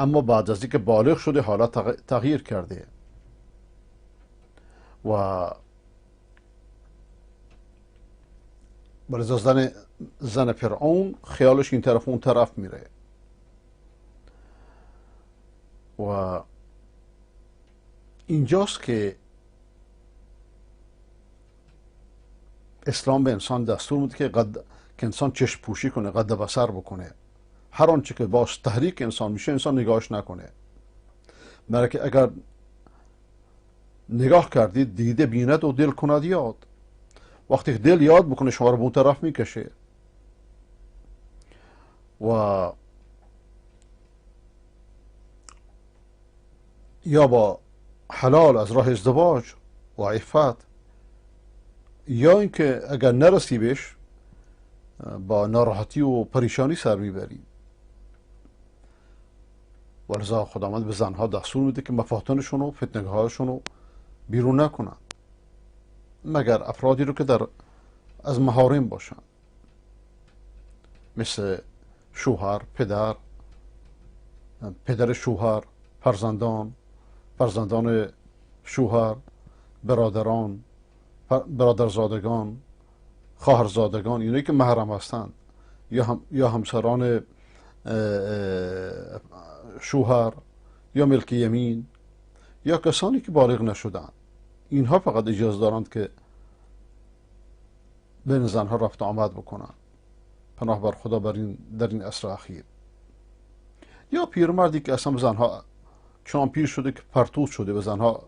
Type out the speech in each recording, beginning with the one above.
اما بعد از اینکه بالغ شده حالت تغییر کرده و ولذا زن فرعون خیالش این طرف اون طرف میره و اینجاست که اسلام به انسان دستور میده که انسان چشم پوشی کنه، قد بصر بکنه. هر آنچه که باش تحریک انسان میشه انسان نگاهش نکنه، برای که اگر نگاه کردید دیده بیند و دل کند یاد. وقتی دل یاد بکنه شما رو به اون طرف میکشه و یا با حلال از راه ازدواج و عفت، یا اینکه اگر نرسی بهش با ناراحتی و پریشانی سر میبری. ولذا خداوند به زنها دستور میده که مفاتنشون و فتنگاهاشون رو بیرون نکنن مگر افرادی رو که از محارم باشن، مثل شوهر، پدر شوهر، فرزندان شوهر، برادرزادگان، خواهرزادگان، اینایی که محرم هستند، یا همسران شوهر، یا ملک یمین، یا کسانی که بالغ نشدن. اینها فقط اجازه دارند که بین زنها رفت آمد بکنن، پناه بر خدا در این عصر اخیر. یا پیرمردی که اصلا به زنها چون پیر شده که پرتوت شده، به زنها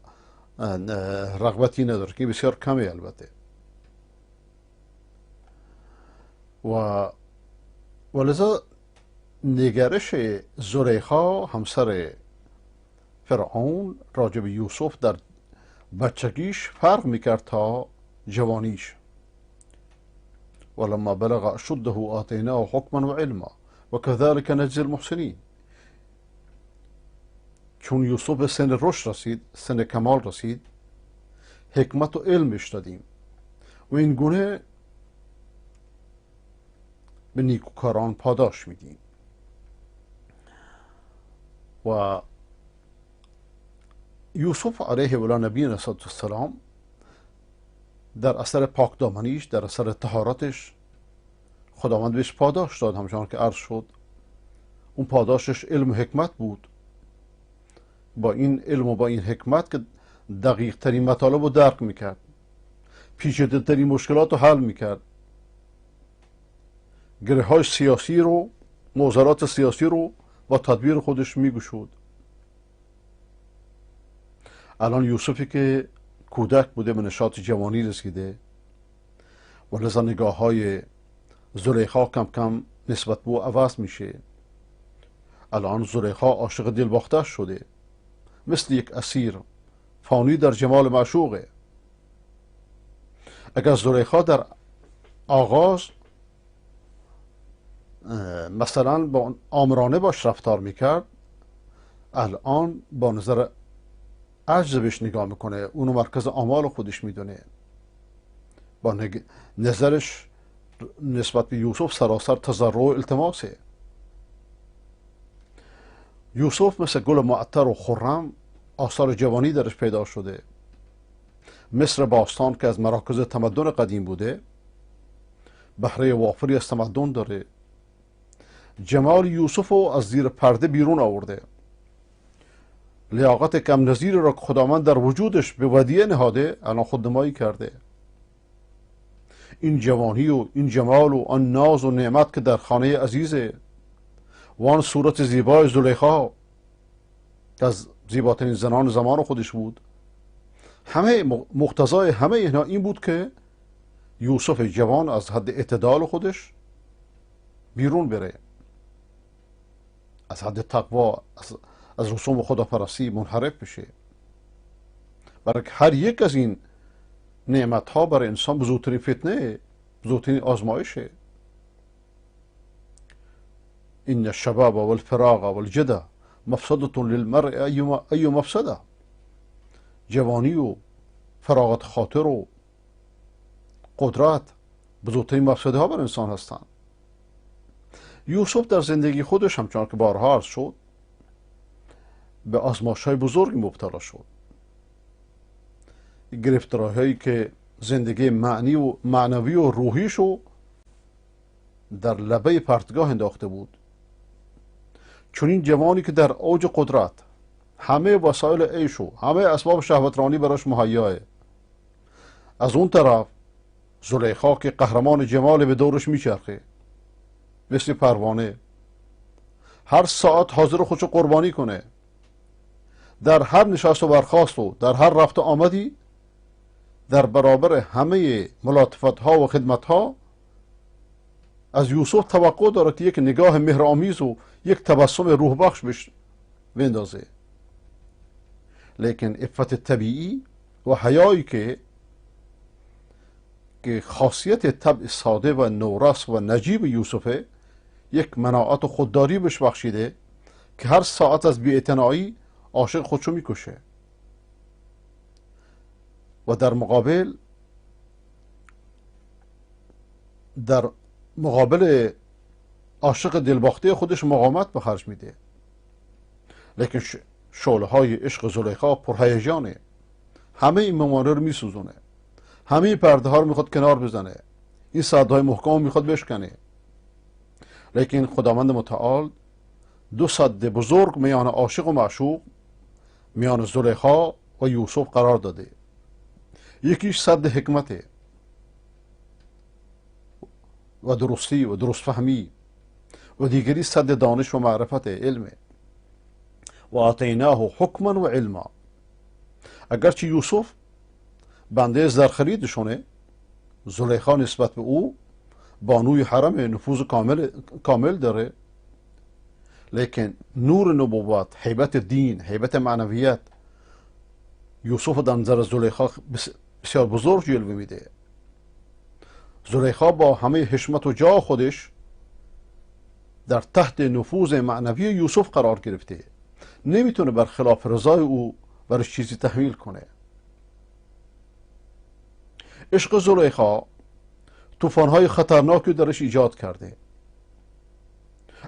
رغبتی نداره، که بسیار کمه البته. ولذا نگرش زلیخا همسر فرعون راجع به یوسف در بچگیش فرق میکرد تا جوانیش. ولما بلغ اشده آتیناه حکما و علما و كذلك نجزی المحسنین. چون یوسف به سن رشد رسید، سن کمال رسید، حکمت و علمش دادیم و این گونه به نیکوکاران پاداش میدیم. و یوسف علیه و نبینا السلام در اثر پاکدامنیش، در اثر طهارتش، خداوند بهش پاداش داد. همچنان که عرض شد اون پاداشش علم و حکمت بود. با این علم و با این حکمت که دقیق ترین مطالب رو درک میکرد، پیچیده ترین مشکلات رو حل میکرد، گره های سیاسی رو، معضلات سیاسی رو با تدبیر خودش میگشود. الان یوسفی که کودک بوده، به نشاط جوانی رسیده، و لذا نگاه های زلیخا کم کم نسبت به او عوض میشه. الان زلیخا عاشق دلباختش شده، مثل یک اسیر فانی در جمال معشوقه. اگر زلیخا در آغاز مثلا با آمرانه باش رفتار میکرد، الان با نظر عجز بهش نگاه میکنه، اونو مرکز آمال خودش میدونه. با نظرش نسبت به یوسف سراسر تضرع و التماسه. یوسف مثل گل معطر و خرم آثار جوانی درش پیدا شده. مصر باستان که از مراکز تمدن قدیم بوده، بهره وافری از تمدن داره. جمال یوسف رو از زیر پرده بیرون آورده. لیاقت کم نظیر را که خداوند در وجودش به ودیعه نهاده، الان خودنمایی کرده. این جوانی و این جمال و آن ناز و نعمت که در خانه عزیزه، و آن صورت زیبای زلیخا که از زیباترین زنان زمان خودش بود، همه مقتضای همه اینا این بود که یوسف جوان از حد اعتدال خودش بیرون بره، از حد تقوا، از رسوم خداپرستی منحرف بشه. برای هر یک از این نعمت ها برای انسان بزرگترین فتنه، بزرگترین آزمایشه. این الشباب والفراغ والجده مفسدة للمرء ای مفسده. جوانی و فراغت خاطر و قدرت بزرگترین مفسده ها بر انسان هستند. یوسف در زندگی خودش همچنان که بارها عرض شد به آزمایش‌های بزرگ مبتلا شد. گرفتاری‌هایی که زندگی معنوی و روحیشو در لبه پرتگاه انداخته بود. چون این جوانی که در اوج قدرت، همه وسایل عیش و همه اسباب شهوترانی براش مهیاه، از اون طرف زلیخا که قهرمان جمال به دورش میچرخه مثل پروانه، هر ساعت حاضر خودشو قربانی کنه، در هر نشست و برخاست و در هر رفت و آمدی در برابر همه ملاطفت ها و خدمت ها از یوسف توقع داره که یک نگاه مهرآمیز و یک تبسم روح بخش بهش بندازه. لیکن عفت طبیعی و حیایی که خاصیت طبع ساده و نورس و نجیب یوسفه، یک مناعت و خودداری بهش بخشیده که هر ساعت از بی‌اعتنایی عاشق خودشو میکشه و در مقابل عاشق دلباخته خودش مقاومت به خرج میده. لیکن شعله های عشق زلیخا پرهیجانه، همه این موانع رو میسوزونه، همه پرده ها رو میخواد کنار بزنه، این سدهای محکم میخواد بشکنه. لیکن خداوند متعال دو سد بزرگ میان عاشق و معشوق، میان زلیخا و یوسف قرار داده. یکیش سد حکمته و درستی و درست فهمی و دیگری سد دانش و معرفت علمه. و آتیناه حکما و علما. اگرچه یوسف بنده زرخریدشونه، زلیخا نسبت به او بانوی حرم نفوذ کامل داره، لیکن نور نبوت، هیبت دین، هیبت معنویت یوسف در نظر زلیخا بسیار بزرگ جلوه میده. زلیخا با همه حشمت و جاه خودش در تحت نفوذ معنوی یوسف قرار گرفته، نمیتونه برخلاف رضای او برش چیزی تحمیل کنه. عشق زلیخا طوفان‌های خطرناکی درش ایجاد کرده.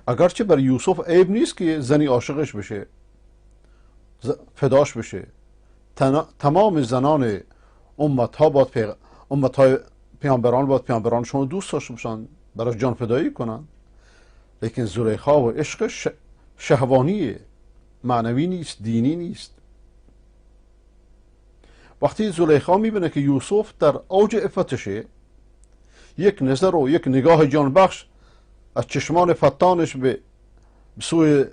اگرچه برای یوسف عیب نیست که زنی عاشقش بشه، فداش بشه. تمام زنان امتهای پیامبران باید پیامبرانشون رو دوست داشته باشن، براش جان فدایی کنن. لیکن زلیخا و عشق شهوانیه، معنوی نیست، دینی نیست. وقتی زلیخا میبینه که یوسف در اوج عفتشه، یک نظر و یک نگاه جان بخش از چشمان فتانش به سوی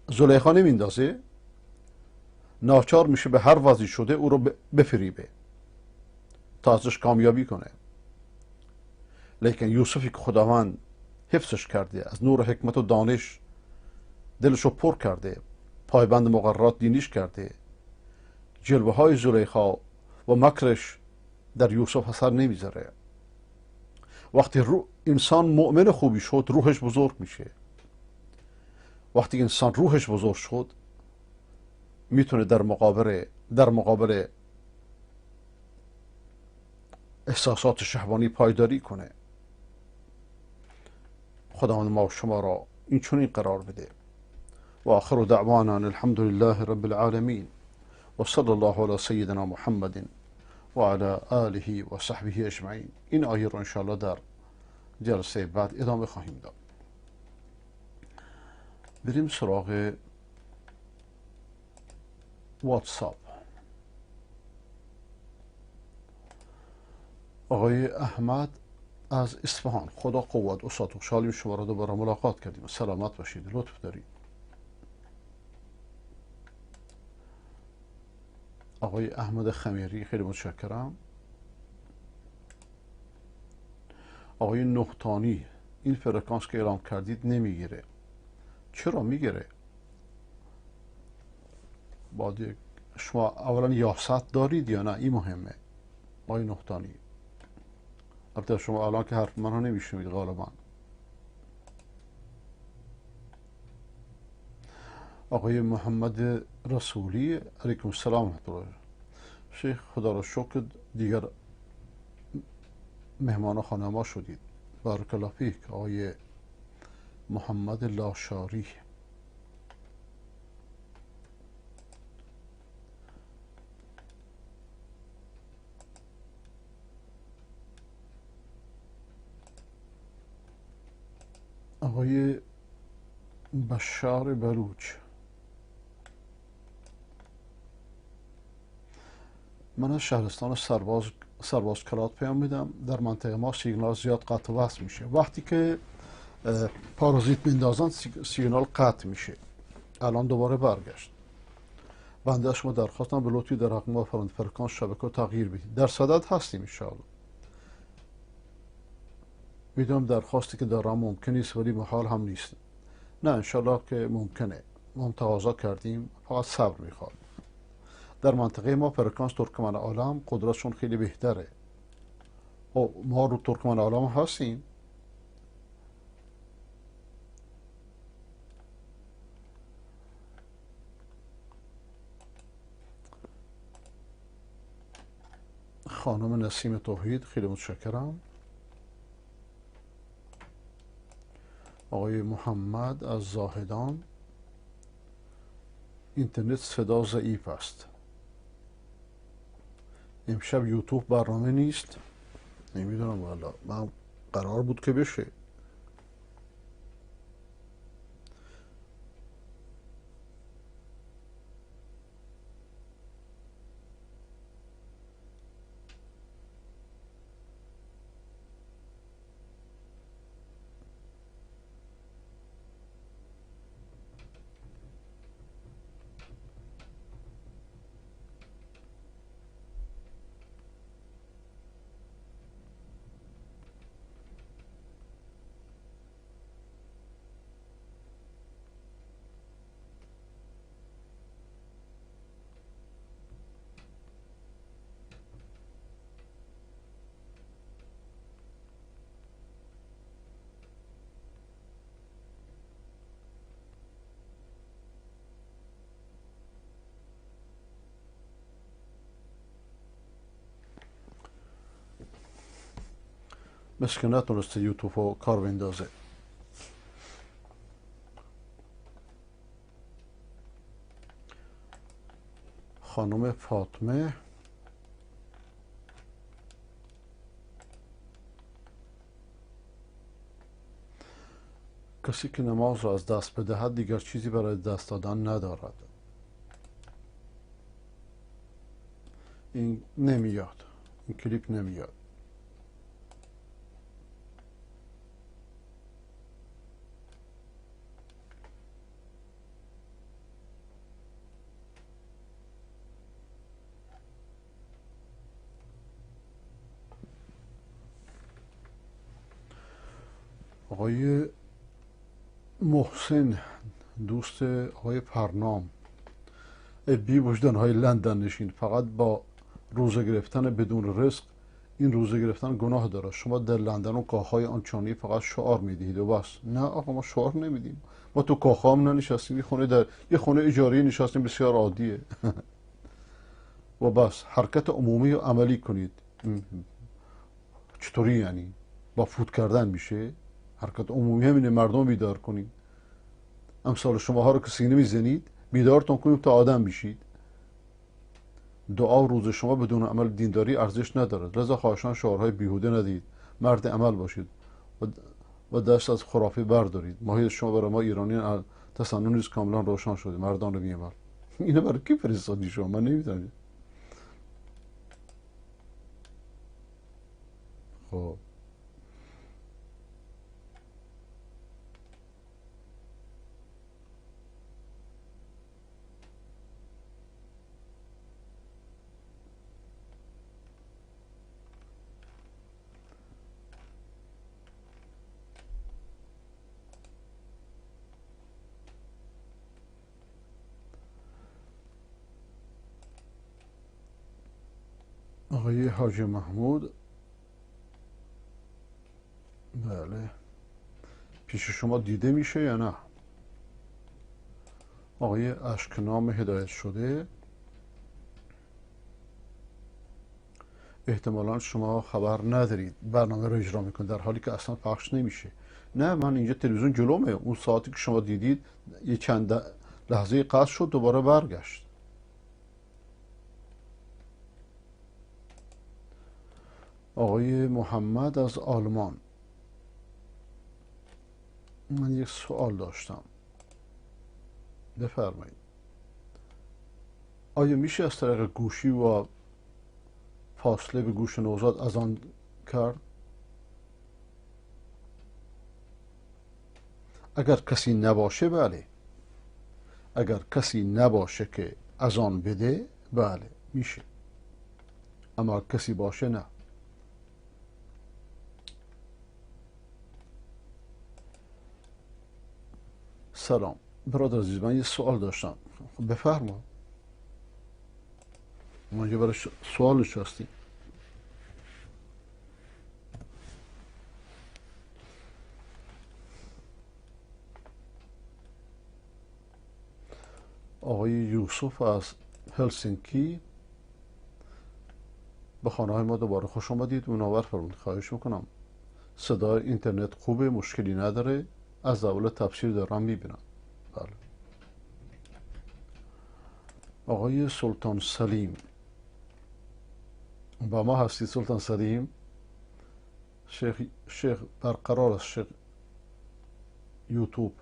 زلیخا نمیندازه، ناچار میشه به هر وضعی شده او رو بفریبه تا ازش کامیابی کنه. لیکن یوسفی که خداوند حفظش کرده، از نور حکمت و دانش دلشو پر کرده، پایبند مقررات دینیش کرده، جلوه های زلیخا و مکرش در یوسف اثر نمیذاره. وقتی انسان مؤمن خوبی شد، روحش بزرگ میشه. وقتی انسان روحش بزرگ شد، میتونه در مقابل احساسات شهوانی پایداری کنه. خداوند ما و شما را این چنین قرار بده. و آخر دعوانا الحمد لله رب العالمین و صلی الله علی سیدنا محمد و علی آله و صحبه اجمعین. این آیه رو انشاءالله در جلسه بعد ادامه خواهیم داد. بریم سراغ واتساپ. آقای احمد از اصفهان، خدا قوت. استاد خوشحالیم شما را دوباره ملاقات کردیم. سلامت باشید، لطف دارید. آقای احمد خمیری خیلی متشکرم. آقای نهتانی، این فرکانس که اعلام کردید نمیگیره. چرا میگیره؟ باید شما اولا یاست دارید یا نه، این مهمه. آقای نهتانی، البته شما الان که حرف من ها نمیشنوید غالبا. آقای محمد رسولی، علیکم السلام ورحمة الله. شیخ خدا را شکر دیگر مهمان خانه ما شدید. بارک الله فیک. آقای محمد لاشاری، آقای بشار بلوچ: من از شهرستان سرباز کلات پیام میدم. در منطقه ما سیگنال زیاد قطع و وصل میشه. وقتی که پارازیت میندازن سیگنال قطع میشه. الان دوباره برگشت. بنده از شما درخواستم به لطفی در حق ما فرکانس شبکه تغییر بدید. در صدد هستیم انشاءالله. میدونم درخواستی که دارم ممکن نیست ولی محال هم نیست. نه انشاءالله که ممکنه. ما هم تقاضا کردیم، فقط صبر میخواد. در منطقه ما فرکانس ترکمن عالم قدرتشون خیلی بهتره. او ما رو ترکمن عالم هستیم. خانم نسیم توحید خیلی متشکرم. آقای محمد از زاهدان: اینترنت صدا ضعیف است. امشب یوتیوب برنامه نیست. نمیدونم والا، من قرار بود که بشه. مثل که نتونسته یوتیوب رو کار بندازه. خانم فاطمه: کسی که نماز را از دست بدهد دیگر چیزی برای دست دادن ندارد. این نمیاد، این کلیپ نمیاد. آقای محسن دوست آقای پرنام: بی وجدان های لندن نشین، فقط با روزه گرفتن بدون رزق این روزه گرفتن گناه داره. شما در لندن و کاخهای آنچانی فقط شعار میدهید و بس. نه آقا، ما شعار نمیدیم. ما تو کاخ هم ننشستیم، یه خونه اجاری نشستیم، بسیار عادیه. و بس حرکت عمومی و عملی کنید. چطوری یعنی؟ با فوت کردن میشه؟ حرکت عمومی همینه، مردم بیدار کنید. امثال شماها رو که سینه میزنید بیدارتون کنید تا آدم بشید. دعا و روز شما بدون عمل دینداری ارزش ندارد. لذا خواهشان شعارهای بیهوده ندید، مرد عمل باشید و دست از خرافه بردارید. ماهیت شما برای ما ایرانیان تسنن نیست، کاملا روشن شده. مردان رو بیعمل. اینو برای کی فرستادی شما؟ من نمیدونم. خب آقای حاجی محمود: بله، پیش شما دیده میشه یا نه؟ آقای اشکنام هدایت شده: احتمالا شما خبر ندارید برنامه رو اجرا میکن در حالی که اصلا پخش نمیشه. نه، من اینجا تلویزیون جلومه. اون ساعتی که شما دیدید یه چند لحظه قطع شد، دوباره برگشت. آقای محمد از آلمان: من یک سوال داشتم، بفرمایید. آیا میشه از طریق گوشی و فاصله به گوش نوزاد اذان کرد؟ اگر کسی نباشه بله، اگر کسی نباشه که اذان بده بله میشه، اما کسی باشه نه. سلام برادر عزیز، من یه سوال داشتم. بفرما، ما یه برای سوالش هستیم. آقای یوسف از هلسینکی، به خانه های ما دوباره خوش آمدید. منور فرمودید. خواهش میکنم. صدای اینترنت خوبه، مشکلی نداره، از اول تفسیر دارم میبینم. بله. آقای سلطان سلیم، با ما هستی سلطان سلیم؟ شیخ برقرار است، شیخ یوتیوب،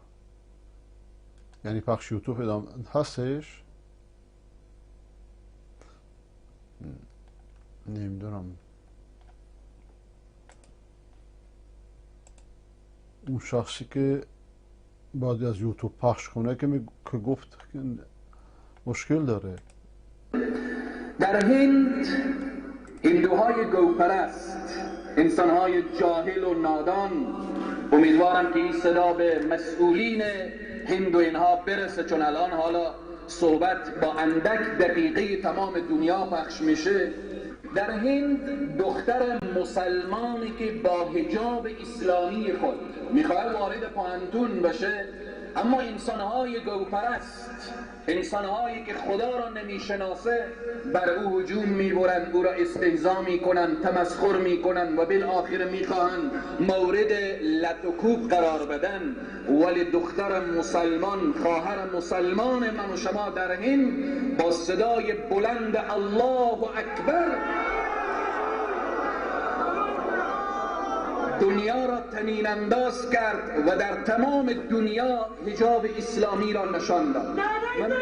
یعنی پخش یوتیوب ادامه هستش؟ نمیدونم. اون شخصی که بعد از یوتیوب پخش کنه که گفت که مشکل داره. در هند هندوهای گوپرست، انسانهای جاهل و نادان، امیدوارم که این صدا به مسئولین هند و اینها برسه، چون الان حالا صحبت با اندک دقیقه تمام دنیا پخش میشه. در هند دختر مسلمانی که با حجاب اسلامی خود میخواد وارد پانتون بشه، اما انسانهای گوپرست، انسانهایی که خدا را نمیشناسه بر او هجوم میبرند، او را استهزا میکنند، تمسخر میکنند و بالآخر میخواهند مورد لط و کوب قرار بدن. ولی دختر مسلمان، خواهر مسلمان من و شما در هند با صدای بلند الله اکبر دنیا را طنین انداز کرد و در تمام دنیا حجاب اسلامی را نشان داد. من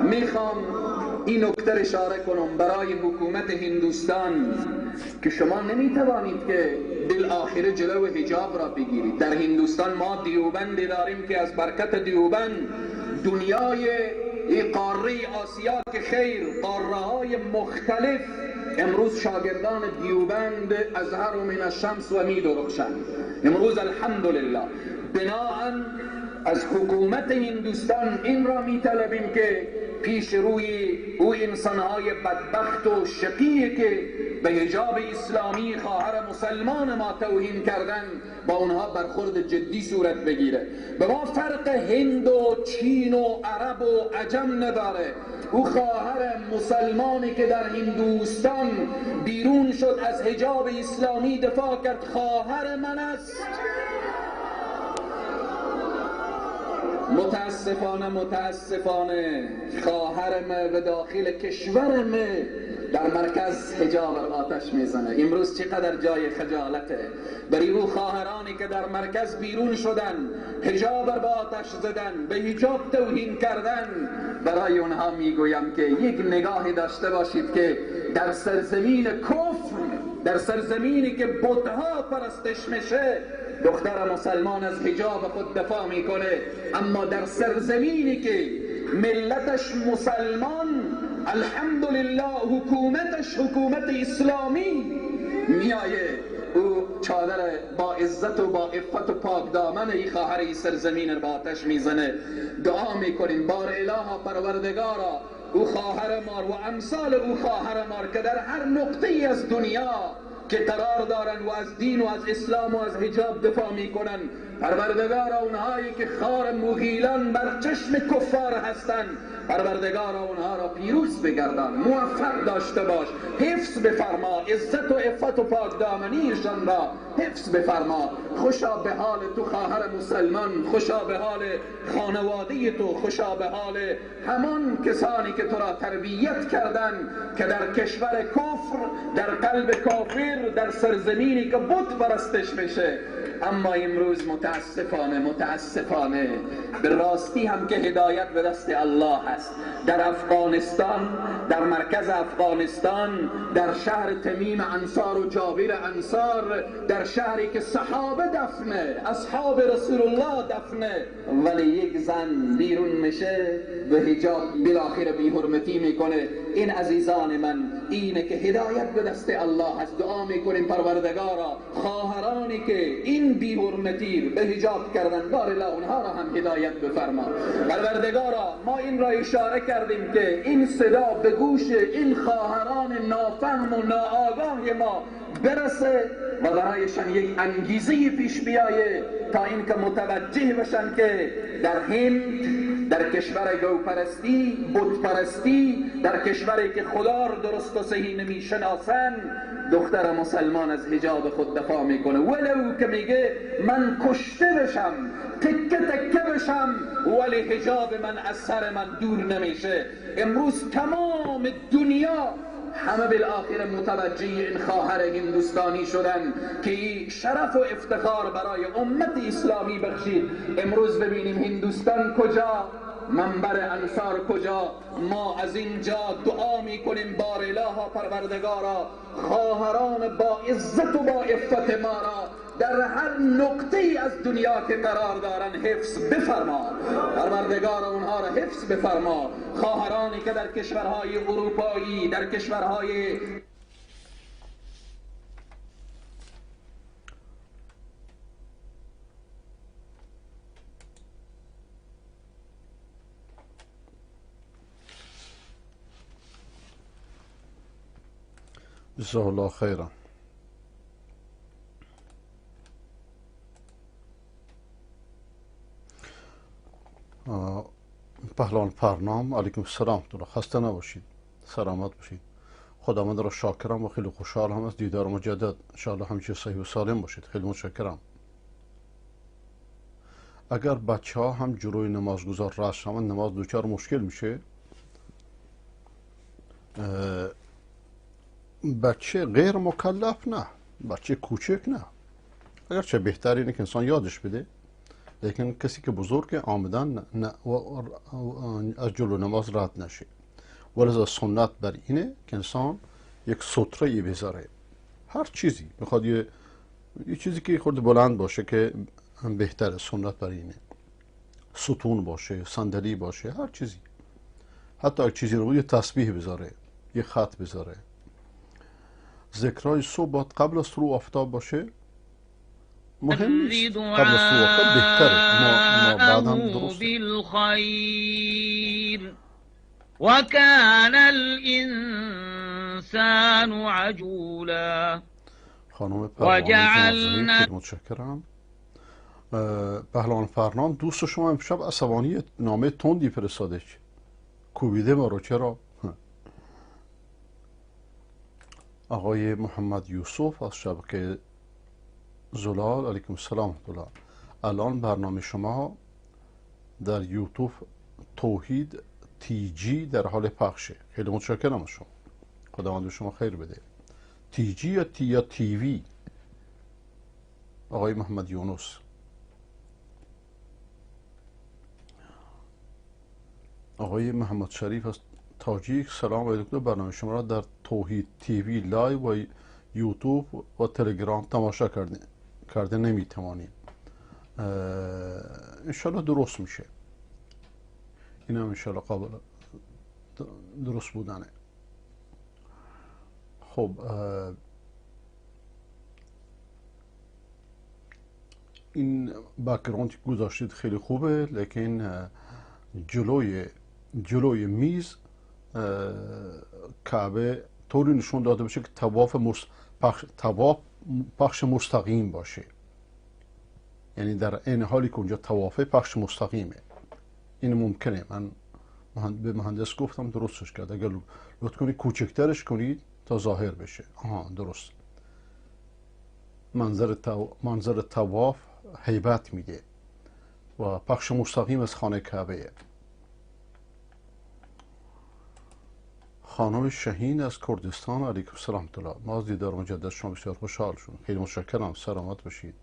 میخوام این نکته اشاره کنم برای حکومت هندوستان که شما نمیتوانید که بالآخر جلو حجاب را بگیرید. در هندوستان ما دیوبندی داریم که از برکت دیوبند دنیای قاره آسیا که خیر قاره های مختلف امروز شاگردان دیوبند ازهر من الشمس و می درخشند. امروز الحمدلله بناهن از حکومت هندوستان این را می طلبیم که پیش روی او انسانهای بدبخت و شقی که به حجاب اسلامی خواهر مسلمان ما توهین کردن با اونها برخورد جدی صورت بگیره. به ما فرق هند و چین و عرب و عجم نداره. او خواهر مسلمانی که در هندوستان بیرون شد از حجاب اسلامی دفاع کرد خواهر من است. متاسفانه خواهر ما و داخل کشور ما در مرکز حجاب آتش میزنه. امروز چقدر جای خجالته برای او خواهرانی که در مرکز بیرون شدن، حجاب به آتش زدن، به حجاب توهین کردن. برای اونها میگویم که یک نگاهی داشته باشید که در سرزمین کفر، در سرزمینی که بتها پرستش میشه، دختر مسلمان از حجاب خود دفاع میکنه، اما در سرزمینی که ملتش مسلمان الحمدلله حکومتش حکومت اسلامی میایه، او چادر با عزت و با عفت و پاک دامن ای خواهر ای سرزمین رو با آتش میزنه. دعا میکنیم بار الها پروردگارا او خواهر ما و امثال او خواهر ما که در هر نقطه ای از دنیا که قرار دارن و از دین و از اسلام و از حجاب دفاع میکنن پروردگارا اونهایی که خار مغیلان بر چشم کفار هستند، پروردگارا اونها را پیروز بگردان، موفق داشته باش، حفظ بفرما، عزت و عفت و پاکدامنیشان را حفظ بفرما. خوشا به حال تو خواهر مسلمان، خوشا به حال خانواده تو، خوشا به حال همان کسانی که تو را تربیت کردن که در کشور کفر، در قلب کافر، در سرزمینی که بت پرستش بشه. اما امروز متاسفانه به راستی هم که هدایت به دست الله هست. در افغانستان، در مرکز افغانستان، در شهر تمیم انصار و جابر انصار، در شهری که صحابه دفنه، اصحاب رسول الله دفنه، ولی یک زن بیرون میشه به حجاب بالاخره بی حرمتی میکنه. این عزیزان من اینه که هدایت به دست الله هست. دعا میکنیم پروردگارا خواهرانی که این بی حرمتی به حجاب کردن، بار الله اونها را هم هدایت بفرما. پروردگارا ما این را اشاره کردیم که این صدا به گوش این خواهران نافهم و ناآگاه ما برسه و برایشان یک انگیزه پیش بیایه تا اینکه متوجه بشن که در هند، در کشور گوپرستی، بتپرستی، در کشوری که خدا را درست و صحیح نمیشناسن، دختر مسلمان از حجاب خود دفاع میکنه، ولو که میگه من کشته بشم، تکه تکه بشم، ولی حجاب من از سر من دور نمیشه. امروز تمام دنیا همه بالاخره متوجه این خواهر هندوستانی شدن که شرف و افتخار برای امت اسلامی بخشید. امروز ببینیم هندوستان کجا، منبر انصار کجا. ما از اینجا دعا میکنیم بار الها پروردگارا خواهران با عزت و با عفت ما را در هر نقطه از دنیا که قرار دارن حفظ بفرما. پروردگار اونها را حفظ بفرما. خواهرانی که در کشورهای اروپایی، در کشورهای جزاه الله خیرا. پهلوان پرنام علیکم السلام. خسته نباشید، سلامت باشید. خداوند را شاکرم و خیلی خوشحال هم از دیدار مجدد. انشاءالله همیشه صحیح و سالم باشید. خیلی متشکرم. اگر بچه ها هم جلوی نمازگزار رد شوند نماز دچار مشکل میشه. بچه غیر مکلف نه، بچه کوچک نه، اگرچه بهتر اینه که انسان یادش بده، لیکن کسی که بزرگ آمدن از جلو نماز رد نشه. ولذا سنت بر اینه که انسان یک ستره بذاره. هر چیزی میخواد یه چیزی که خورده بلند باشه که بهتره. سنت بر اینه ستون باشه، صندلی باشه، هر چیزی. حتی یک چیزی رو یه تسبیح بذاره، یه خط بذاره. ذکرای صبح باید قبل از طلوع آفتاب باشه. مهم نیست قبل از طلوع آفتاب بهتره. ما بعد هم درسته. بالخير وكان الإنسان عجولا. خانم پروانه متشکرم. پهلوان فرنام دوست شما امشب عصبانی نامه تندی فرستاده، کوبیده ما رو. چرا؟ آقای محمد یوسف از شبکه زلال علیکم السلام. الان برنامه شما در یوتیوب توحید تی جی در حال پخشه. خیلی متشکرم از شما. خداوند به شما خیر بده. تی جی یا تی وی؟ آقای محمد یونس. آقای محمد شریف از تاجیک سلام و دکتر. برنامه شما را در توحید تی وی لایو و یوتیوب و تلگرام تماشا کرده نمیتوانیم. انشالله درست میشه. این هم انشالله قابل درست بودنه. خب این بک‌گراند گذاشتید خیلی خوبه، لیکن جلوی میز کعبه طوری نشون داده بشه که طواف پخش مستقیم باشه. یعنی در این حالی که اونجا طواف پخش مستقیمه. این ممکنه. من به مهندس گفتم درستش کرد. اگر لطف کنید کوچکترش کنید تا ظاهر بشه. آها درست. منظر طواف هیبت میده و پخش مستقیم از خانه کعبه. خانم شهین از کردستان، علیکم السلام الله. ما از دیدار مجدد شما بسیار خوشحال شدیم. خیلی متشکرم. سلامت باشید.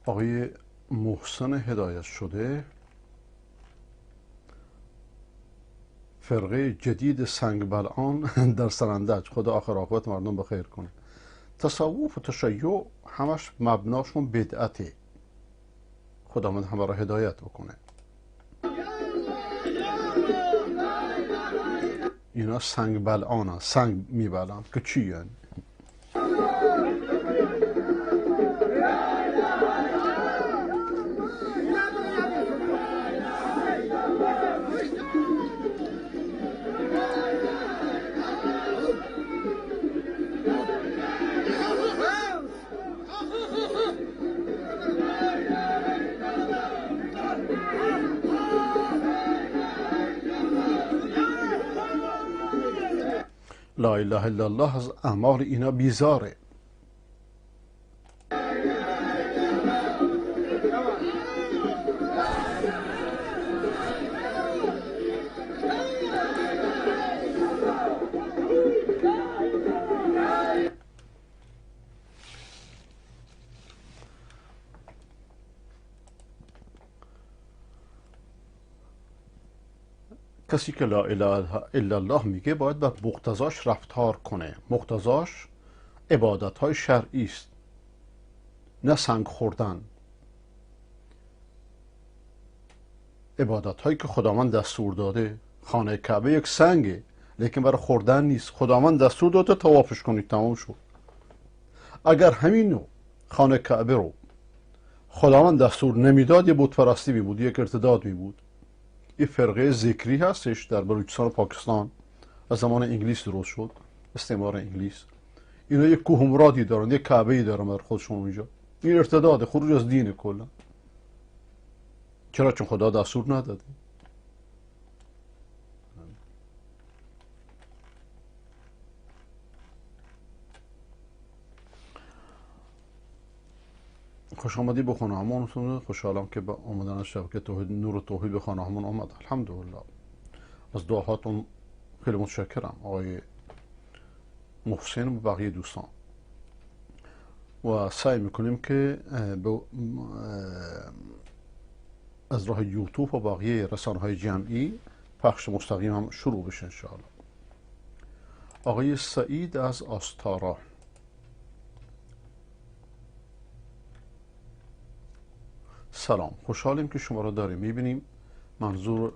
آقای محسن هدایت شده، فرقه جدید سنگ بلعان در سرندج، خدا آخر عاقبت مردم بخیر کنه. تصوف و تشیع همش مبناشون بدعته. خداوند همه را هدایت بکنه. اینا سنگ بلعان، سنگ میبلن که چی یعنی؟ لا اله الا الله از اعمال اینا بیزاره. کسی که لا اله الا الله میگه باید بر مقتضاش رفتار کنه. مقتضاش عبادت های شرعی است، نه سنگ خوردن. عبادت هایی که خداوند دستور داده. خانه کعبه یک سنگه لیکن برای خوردن نیست. خداوند دستور داده طوافش کنید، تمام شد. اگر همینو خانه کعبه رو خداوند دستور نمیداد، یه بت پرستی می بود، یک ارتداد می بود. یه فرقه ذکری هستش در بلوچستان و پاکستان، از زمان انگلیس درست شد، استعمار انگلیس. اینا یک کوهمرادی دارن، یک کعبه‌ای دارن در خودشون اونجا. این ارتداد، خروج از دین کلا. چرا؟ چون خدا دستور نداده. خوش آمدی به خانه همون. خوشحالم که با آمدن شبکه توحید نور توحید به خانه همون آمد. الحمدلله. از دعاهاتون خیلی متشکرم آقای محسن و بقیه دوستان. و سعی میکنیم که از راه یوتیوب و بقیه رسانه‌های جمعی پخش مستقیم هم شروع بشه انشاءالله. آقای سعید از آستارا، سلام. خوشحالیم که شما را داریم. میبینیم منظور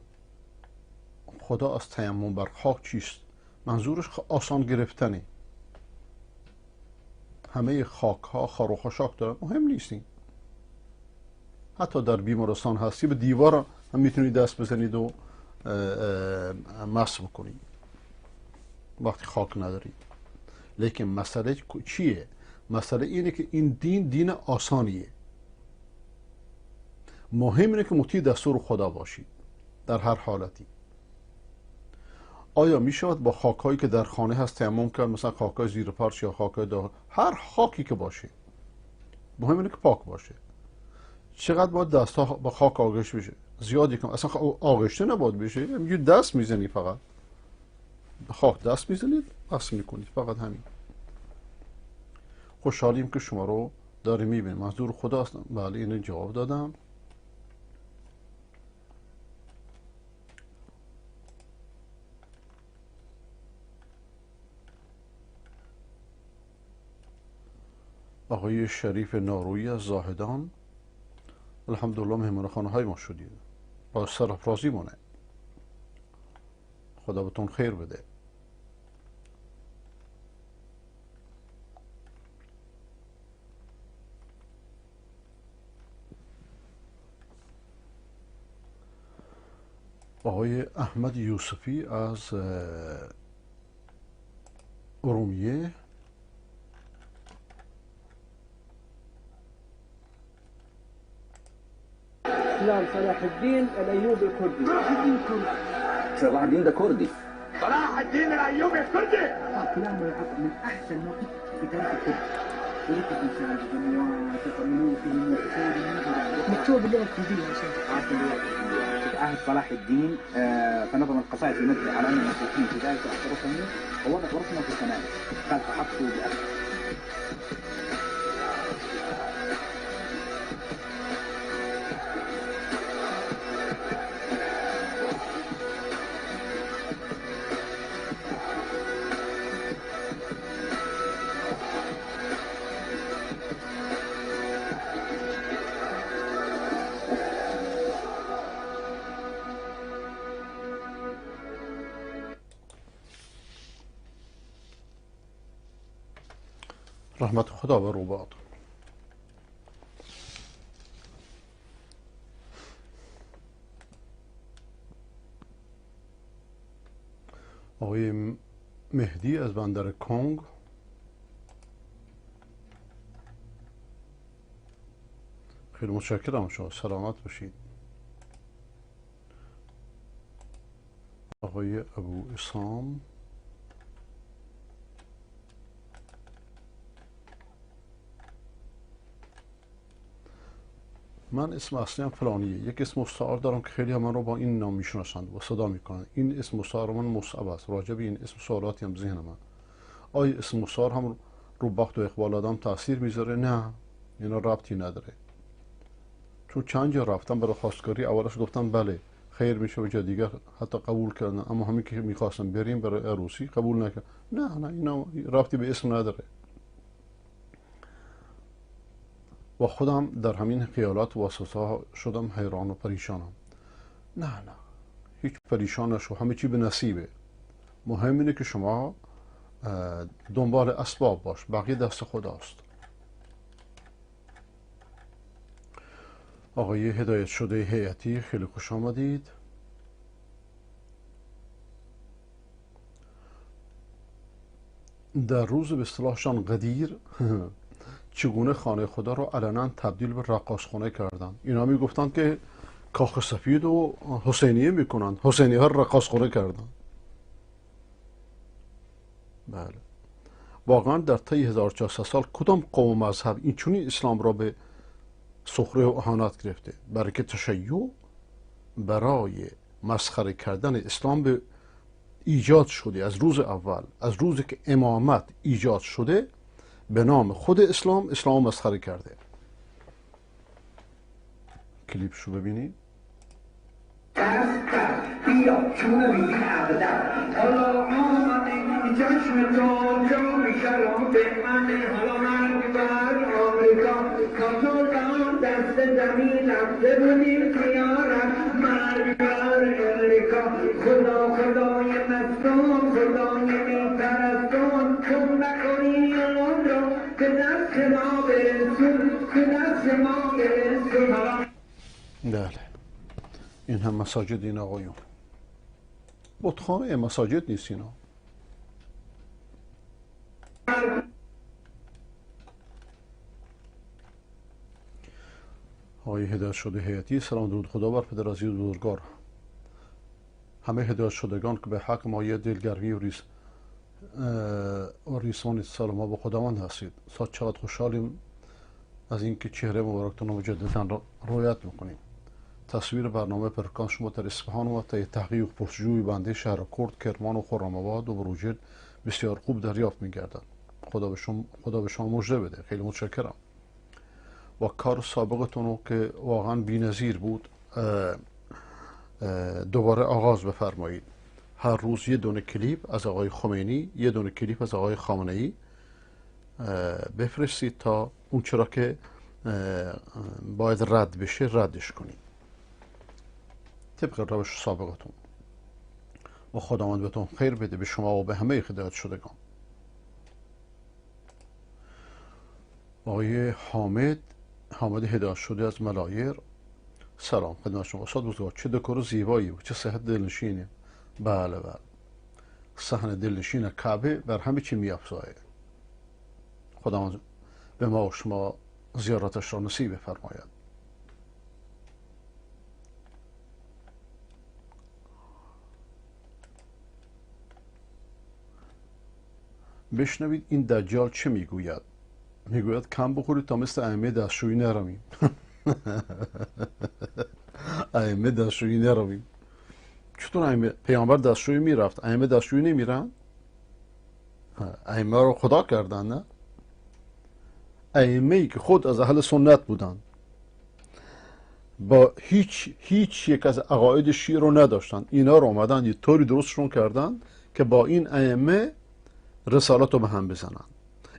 خدا از تیمم بر خاک چیست؟ منظورش آسان گرفتنه. همه خاک ها خار و خاشاک دارن، مهم نیستیم. حتی در بیمارستان هستی به دیوار هم میتونید دست بزنید و مس بکنید وقتی خاک ندارید. لیکن مسئله چیه؟ مسئله اینه که این دین آسانیه. مهم اینه که مطیع دستور خدا باشید در هر حالتی. آیا می شود با خاکایی که در خانه هست تیمم کرد؟ مثلا خاکای زیر فرش یا خاکای داخل، هر خاکی که باشه، مهم اینه که پاک باشه. چقدر باید دست ها با خاک آغشته بشه؟ زیادی کم، اصلا آغشته نباید بشه. یه دست میزنی، فقط خاک دست میزنید، بس میکنید، فقط همین. خوشحالیم که شما رو داره میبینیم. منظور خداست. بله اینو جواب دادم. آقای شریف نارویی از زاهدان، الحمدلله مهمان خانه های ما شدید. با سرافرازی مونه. خدا بهتون خیر بده. آقای احمد یوسفی از ارومیه، اسلام صلاح الدين الايوبي الكردي. صلاح الدين كردي. صلاح الدين ده كردي. صلاح الدين الايوبي الكردي. كلامه يعطي من احسن ما في تاريخ الكرد. ولكن انسان وتقمنوه في مكتوب باللغه الكرديه يا شيخ. في عهد صلاح الدين فنظم القصائد في مصر على ان المشركين في ذلك احترسهم ووضع رسمه في الكنائس قال فحطوا بأسفل. رحمت خدا بر او باد. آقای مهدی از بندر کنگ خیلی متشکرم شما، سلامت باشید. آقای ابو اسام من اسم اصلی هم فلانیه، یک اسم مستعار دارم که خیلی من رو با این نام میشناسند و صدا میکنند. این اسم مستعار من مصعب است. راجع به این اسم سوالاتی هم ذهن من. آیا اسم مستعار هم رو بخت و اقبال آدم تاثیر میذاره؟ نه، اینا ربطی نداره. چون چند جا رفتم برای خواستگاری، اولش گفتم بله خیر میشه و جا دیگر حتی قبول کردن، اما همین که میخواستم بریم برای عروسی قبول نکرد. نه اینا ربطی به اسم نداره. و خودم در همین خیالات و وسوسه شدم حیران و پریشانم. نه هیچ پریشان نشو، همه چی به نصیبه. مهم اینه که شما دنبال اسباب باش، بقیه دست خداست. آقای هدایت شده هیئتی خیلی خوش آمدید. در روز به اصطلاحشان قدیر چگونه خانه خدا رو علنا تبدیل به رقاصخانه کردن. اینا میگفتن که کاخ سفید و حسینیه میکنن، حسینیه ها رقاصخانه کردن. بله واقعا در طی 1400 سال کدام قوم و مذهب این چونی اسلام را به سخره و اهانت گرفته؟ برای که تشیع برای مسخره کردن اسلام به ایجاد شده. از روز اول، از روزی که امامت ایجاد شده، به نام خود اسلام مسخره کرده. کلیپشو ببینید. بیا چونه بیبی عقدم حالا آمده جشن تاجا میشرم به من حالا مرگ بر آمریکا کاتولان دست زمین رفته بودیم خیارم مرگ بر امریکا خدای مستون خدای میپرستون چون نکنی اون رو که دست ما برسون که دست ما برسون. بله این هم مساجد این آقایون. بتخانه مساجد نیست اینا. آقای هدایت شده هیئتی سلام درود خدا بر پدر عزیز و بزرگوار. همه هدایت شدگان که به حق مایه دلگرمی و ریسمان سلام ها به خداوند هستید. چقدر خوشحالیم از اینکه چهره مبارکتون رو مجددا رویت میکنیم. تصویر برنامه پرکان شما در اصفهان و طی تحقیق پرسجوی بنده شهر کرد، کرمان و خرم‌آباد و بروجرد بسیار خوب دریافت می‌گردد. خدا به شما مژده بده. خیلی متشکرم. و کار سابقتون رو که واقعا بی‌نظیر بود دوباره آغاز بفرمایید. هر روز یه دونه کلیپ از آقای خمینی، یه دونه کلیپ از آقای خامنه‌ای بفرستید تا اون چرا که باید رد بشه ردش کنید طبق روش سابقتون. و خداوند بهتون خیر بده، به شما و به همه هدایت شدگان. آقای حامد هدایت شده از ملایر سلام خدمت شما استاد بزرگوار. چه دکور زیبایی و چه صحت دلنشینه. بله صحن دلنشین کعبه بر همه چی می‌افزاید. خداوند به ما و شما زیارتش را نصیب فرماید. بشنوید این دجال چه میگوید. میگوید کم بخورید تا مثل ائمه دستشویی نرویم. ائمه دستشویی نرویم. چطور ائمه؟ پیامبر دستشویی میرفت، ائمه دستشویی نمیرن؟ ائمه رو خدا کردن، نه؟ ائمه ای که خود از اهل سنت بودن، با هیچ یک از عقاید شیعه رو نداشتن، اینا رو اومدن یه طوری درستشون کردن که با این ائمه رسالت رو به هم بزنن.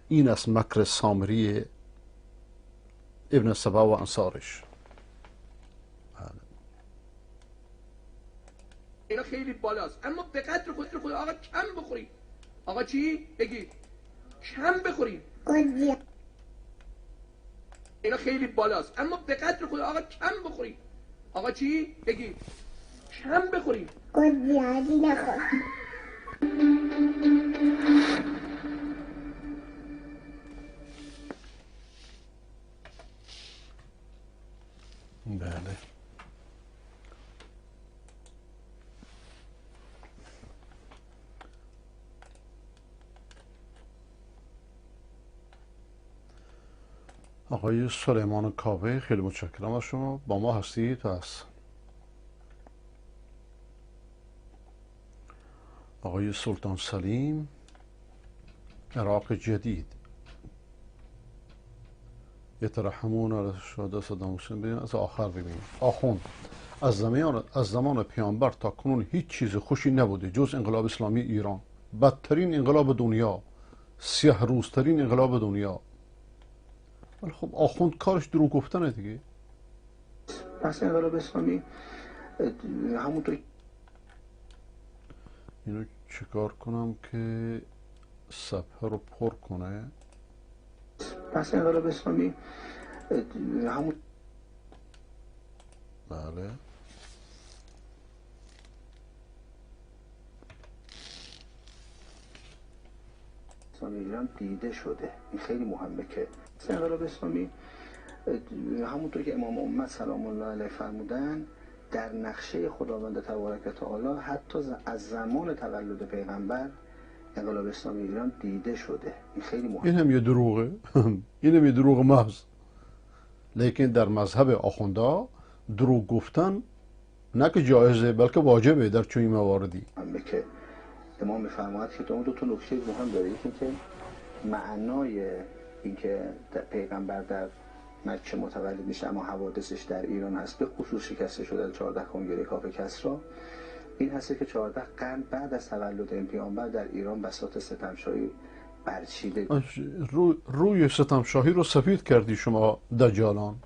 این از مکر سامری ابن سبا و انصارش. اینا خیلی بالاست، اما به قدر خود آقا کم بخورید. آقا چی؟ بگید کم بخورید. اینا خیلی بالاست، اما به قدر خود آقا کم بخورید. آقا چی؟ بگید کم بخورید. گل زیادی نخور. بله. آقای سلیمان کاوه خیلی متشکرم از شما، با ما هستید. پس آقای سلطان سلیم، عراق جدید، یترحمون علی الشهداء صدام حسین. ببینیم از آخر ببینیم. آخوند: از زمان پیامبر تا کنون هیچ چیز خوشی نبوده جز انقلاب اسلامی ایران. بدترین انقلاب دنیا، سیاه روزترین انقلاب دنیا. ولی خب آخوند کارش دروغ گفتنه دیگه. پس انقلاب اسلامی همونطور اینو چیکار کنم که صفحه رو پر کنه؟ پس انقلاب اسلامی همون بله. اسلامی ایران دیده شده. این خیلی مهمه که انقلاب اسلامی همونطور که امام امت سلام الله علیه فرمودن در نقشه خداوند تبارک و تعالی حتی از زمان تولد پیغمبر انقلاب اسلامی ایران دیده شده. این خیلی مهمه. این هم یه دروغه. این هم یه دروغ محض. لیکن در مذهب آخوندا دروغ گفتن نه که جایزه بلکه واجبه در چنین مواردی. همه که امام میفرماید که دو تا نکته مهم داره. یکی که معنای اینکه پیغمبر در مکه متولد میشه اما حوادثش در ایران هست، به خصوص شکسته شدن 14 کنگره کاخ کسری، این هست که 14 قرن بعد از تولد این پیامبر در ایران بساط ستمشاهی برچیده روی ستمشاهی رو سفید کردی شما دجالان.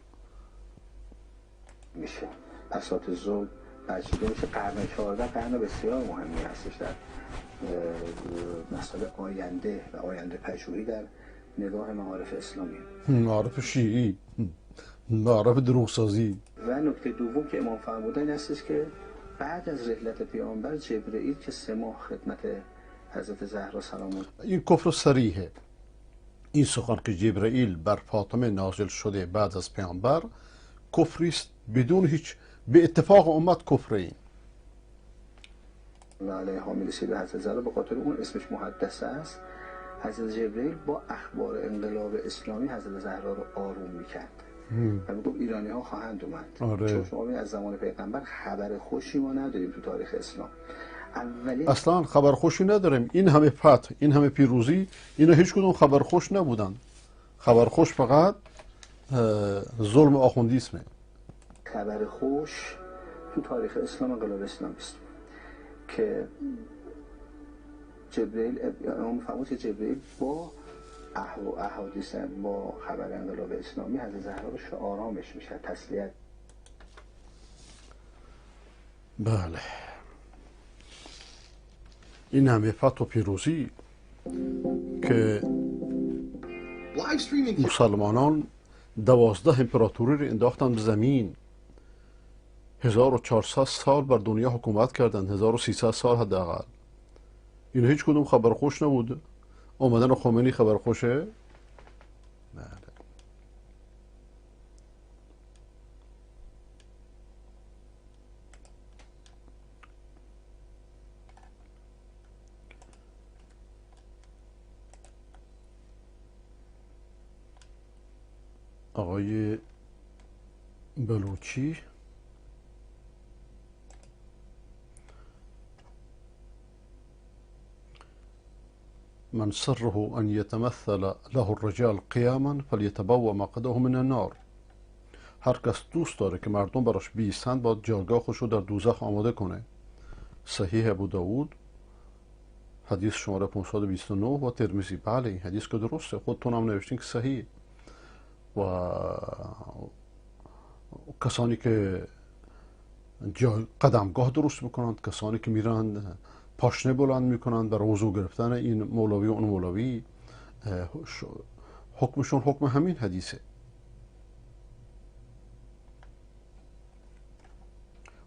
میشه بساط ظلم برچیده میشه. قرن 14 قرن بسیار مهمی هستش در مسئله آینده و آینده پژوهی در نگاه معارف اسلامی، معارف شیعی، معارف دروغسازی. و نکته دوم که امام فرمودن این هستش که بعد از رحلت پیامبر جبرئیل که 3 ماه خدمت حضرت زهرا سلام الله، این کفر صریحه. این سخن که جبرئیل بر فاطمه نازل شده بعد از پیامبر کفری است بدون هیچ، به اتفاق امت کفر. این و علیه حامل سیر حضرت زهرا به خاطر اون اسمش محدثه است. حضرت جبرئیل با اخبار انقلاب اسلامی حضرت زهرا رو آروم میکرد و میگفت ایرانی ها خواهند اومد. آره. چون شما از زمان پیغمبر خبر خوشی ما نداریم تو تاریخ اسلام. اصلا خبر خوشی نداریم. این همه فتح، این همه پیروزی، اینا هیچ کدوم خبر خوش نبودن. خبر خوش فقط ظلم آخوندیسمه. خبر خوش تو تاریخ اسلام انقلاب اسلامی است که جبرئیل امام فرمود که جبرئیل با احادیث با خبر انقلاب اسلامی حضرت زهرا رو آرامش میشه، تسلیت. بله. این همه فتح و پیروزی که مسلمانان 12 امپراتوری رو انداختن به زمین، 1400 سال بر دنیا حکومت کردن، 1300 سال حداقل. این هیچ کدوم خبر خوش نبود. آمدن خمینی خبر خوشه؟ بله. آقای بلوچی من سره أن يتمثل له الرجال قیاما فلیتبوأ مقعده من النار. هر کس دوست داره که مردم براش بیستند باید جایگاه خودش رو در دوزخ آماده کنه. صحیح ابو داود حدیث شماره 529 و ترمذی. بله این حدیث که درسته، خودتون هم نوشتین که صحیح. و کسانی که قدمگاه درست میکنند، کسانی که میرن پاشنه بلند میکنند برای وضو گرفتن این مولوی و اون مولوی، حکمشون حکم همین حدیثه.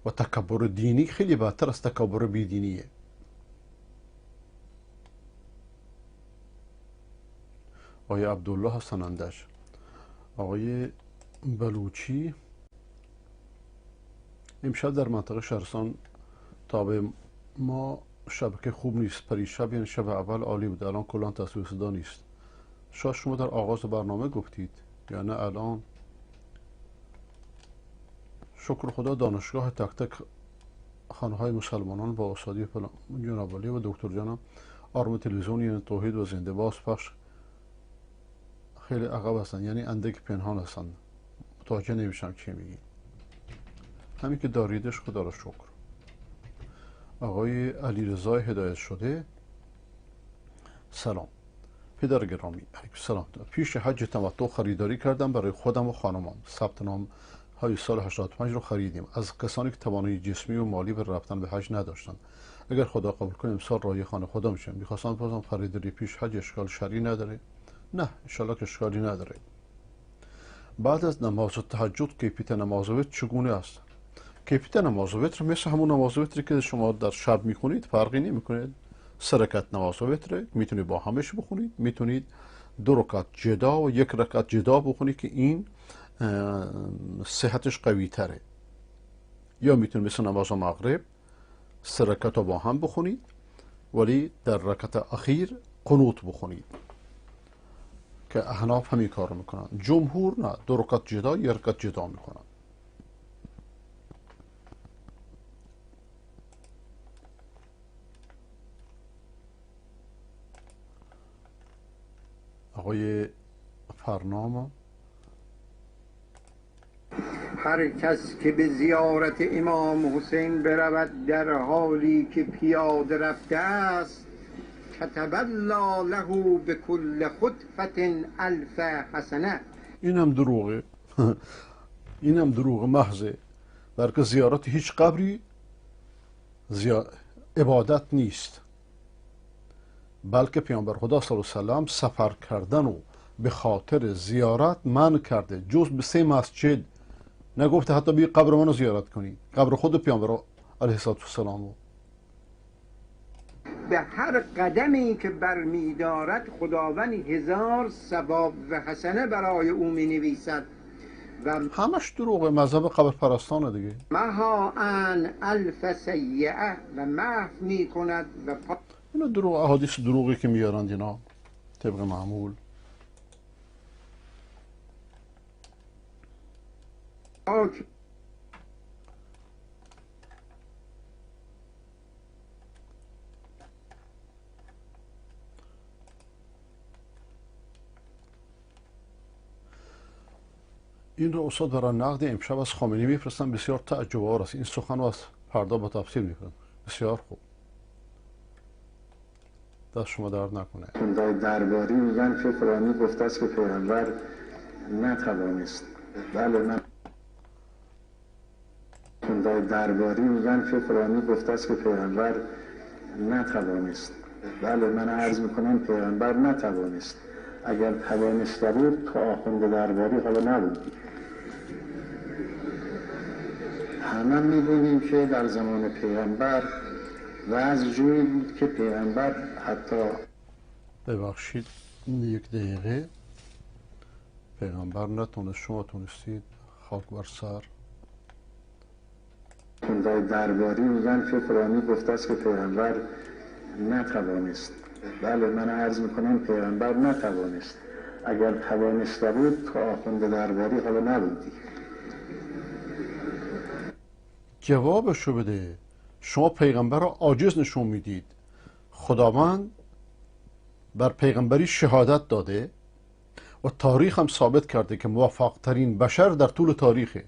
و تکبر دینی خیلی بدتر از تکبر بیدینیه. آقای عبدالله هستن اندش. آقای بلوچی امشب در منطقه شهرستان تابع ما شبکه خوب نیست. پریشب یعنی شب اول عالی بود، الان کلان تصویر صدا نیست. شاید شما در آغاز برنامه گفتید یا نه الان؟ شکر خدا دانشگاه تک تک خانه‌های مسلمانان با استادی جناب علی و دکتر جانم آرم تلویزیون یعنی توحید و زنده باز پخش خیلی عقب هستن، یعنی اندک پنهان هستن، متوجه نمیشم چی میگی. همین که داریدش خدا را شکر. آقای علیرضا هدایت شده سلام پدر گرامی. علیکم سلام. پیش حج تمتع خریداری کردم برای خودم و خانمم. ثبت نام های سال 85 رو خریدیم از کسانی که توانایی جسمی و مالی برای رفتن به حج نداشتند. اگر خدا قبول کنه امسال رای خانه خدا میشم. میخواستم بازم خریداری پیش حج اشکال شرعی نداره؟ نه انشالله که اشکالی نداره. بعد از نماز تهجد کیفیت نماز وتر چگونه است؟ کیفیت نماز وتر مثل همون نماز وتری که شما در شب میخونید فرقی نمیکنه. 3 رکعت نماز وتر میتونید با همش بخونید، میتونید 2 رکعت جدا و 1 رکعت جدا بخونید که این صحتش قوی تره. یا میتونید مثل نماز مغرب 3 رکعت با هم بخونید ولی در رکعت اخیر قنوت بخونید که احناف همین کار میکنن. جمهور نه، 2 رکعت جدا 1 رکعت جدا میکنن. آقای فرنام هر کس که به زیارت امام حسین برود در حالی که پیاده رفته است کتب الله له به کل خطفة 1000 حسنه. این هم دروغه. این هم دروغ محضه. برای زیارت هیچ قبری عبادت نیست، بلکه پیامبر خدا صلی الله علیه و سلم سفر کردن و به خاطر زیارت منع کرده، جز به 3 مسجد نگفته حتی بی قبر منو زیارت کنی، قبر خود پیامبر علیه السلام. به هر قدمی که برمی‌دارد خداوند 1000 ثواب و حسنه برای او می‌نویسد و همش دروغه، مذهب قبر پرستانه دیگه. مها ان 1000 سیئه و محو می‌کند و اینا دروغ، احادیث دروغی که میارند اینا طبق معمول. پاک این رو استاد برای نقد امشب از خامنه‌ای میفرستن، بسیار تعجب‌آور است. این سخن رو از فردا با تفسیر میکنن. بسیار خوب، دست شما درد نکنه. خدای درباری میگن که فلانی گفته است که پیغمبر نتوانست. بله من خدای درباری میگن که فلانی گفته است که پیغمبر نتوانست. بله من عرض میکنم پیغمبر نتوانست. اگر توانسته بود که آخوند درباری حالا نبود. همه میدونیم که در زمان پیغمبر وضع جوری بود که پیغمبر حتی ببخشید 1 دقیقه. پیغمبر نتونست، شما تونستید. خاک بر سر. خدای درباری میگن که فلانی گفته است که پیغمبر نتوانست. بله من عرض میکنم پیغمبر نتوانست. اگر توانسته بود تا آخونده درباری حالا نبودی. جوابشو بده. شما پیغمبر را عاجز نشون میدید. خداوند بر پیغمبری شهادت داده و تاریخ هم ثابت کرده که موفق ترین بشر در طول تاریخه.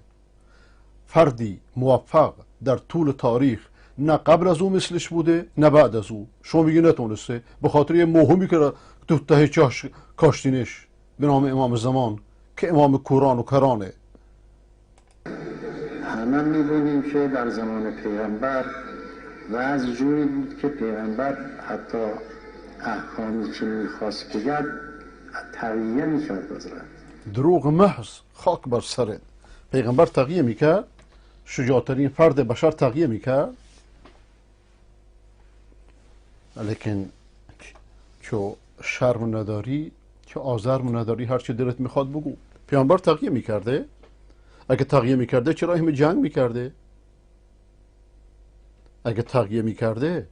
فردی موفق در طول تاریخ نه قبل از او مثلش بوده نه بعد از او. شما میگی نتونسته به خاطر یه موهومی که تو ته چاش کاشتینش به نام امام زمان که امام کوران و کرانه. همه میدونیم که در زمان پیغمبر وضع جوری بود که پیغمبر حتی احکامی که میخواست بگد تغییر میکرد بذارد. دروغ محض. خاک بر سرت. پیغمبر تغییر میکرد؟ شجاعترین فرد بشر تغییر میکرد؟ لیکن که شرم نداری، که آزرم نداری، هرچی دلت میخواد بگو. پیغمبر تغییر میکرده؟ اگه تغییر میکرده چرا همه جنگ میکرده؟ اگه تغییر میکرده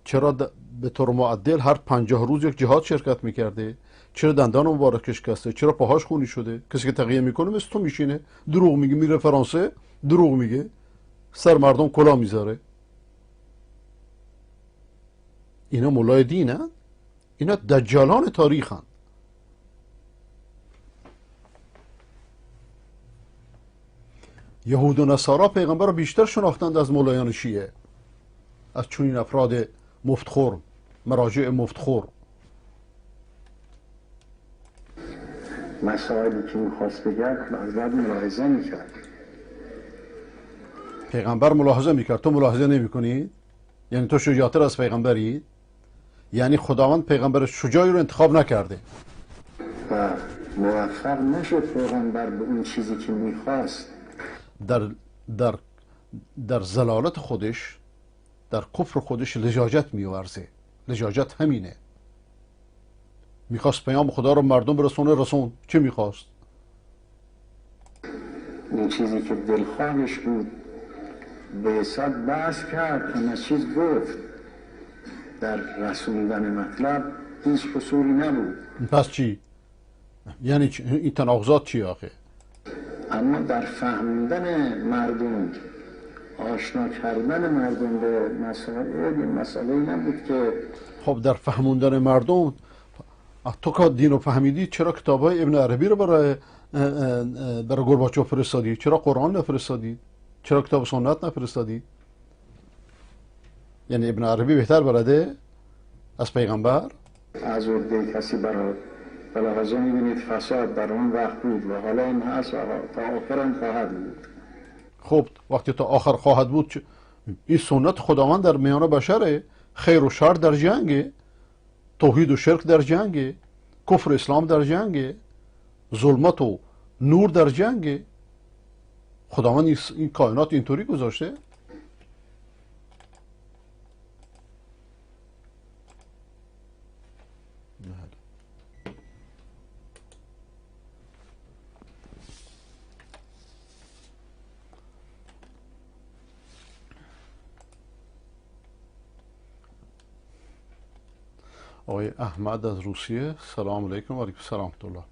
چرا به طور معدل هر 50 روز یک جهاد شرکت میکرده؟ چرا دندان مبارکش کسته؟ چرا پاهاش خونی شده؟ کسی که تغییر میکنه مثل تو میشینه دروغ میگه، میره فرانسه دروغ میگه، سر مردم کلاه میذاره. اینا مولای دینن؟ اینا دجالان تاریخن. یهود و نصارا پیغمبر رو بیشتر شناختند از مولایان شیعه، از چنین افراد مفتخور، مراجع مفتخور. مسائلی که میخواست بگرد بعد ملاحظه میکرد. پیغمبر ملاحظه میکرد، تو ملاحظه نمیکنی؟ یعنی تو شجاعتر از پیغمبری؟ یعنی خداوند پیغمبر شجاعی رو انتخاب نکرده و موفق نشد پیغمبر به اون چیزی که میخواست. در زلالت خودش، در کفر خودش لجاجت میورزه. لجاجت همینه. میخواست پیام خدا رو مردم برسونه، رسون. چی میخواست؟ اون چیزی که دلخواهش بود به حساب بحث کرد، همه چیز گفت. در رسوندن مطلب هیچ قصوری نبود. پس چی؟ یعنی این تناقضات چی آخه؟ اما در فهمیدن مردم، آشنا کردن مردم به مسئله نبود که خب در فهموندن مردم تو که دین رو فهمیدی چرا کتابای ابن عربی رو برای گورباچوف فرستادی؟ چرا قرآن نفرستادی؟ چرا کتاب سنت نفرستادی؟ یعنی ابن عربی بهتر بلده از پیغمبر؟ از عهده کسی برات بلحاظه میبینید فساد در اون وقت بود و حالا هم هست و تا آخر هم خواهد بود. خب وقتی تا آخر خواهد بود این سنت خداوند در میان بشره. خیر و شر در جنگه، توحید و شرک در جنگه، کفر اسلام در جنگه، ظلمت و نور در جنگه. خداوند این کائنات اینطوری گذاشته. آقای احمد از روسیه، سلام علیکم و علیکم السلام ورحمة الله.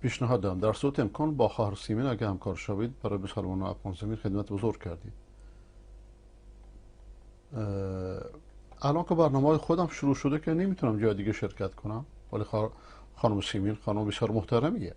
پیشنهاد دارم در صورت امکان با خواهر سیمین اگه همکار شوید برای مسلمان و افغان زمین خدمت بزرگ کردید. الان که برنامه خودم شروع شده که نمیتونم جای دیگه شرکت کنم، ولی خانم سیمین خانم بسیار محترمیه.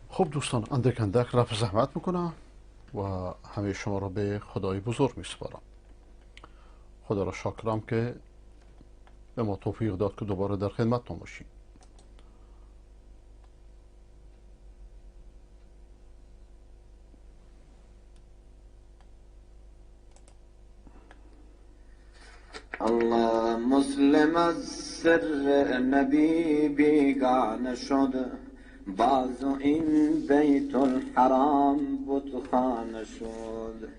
خب دوستان، اندک اندک رفع زحمت میکنم و همه شما را به خدای بزرگ میسپارم. خدا را شاکرم که به ما توفیق داد که دوباره در خدمتتون باشیم. الله مسلم از سر نبی بیگانه شد، باز این بیت الحرام بتخانه شد.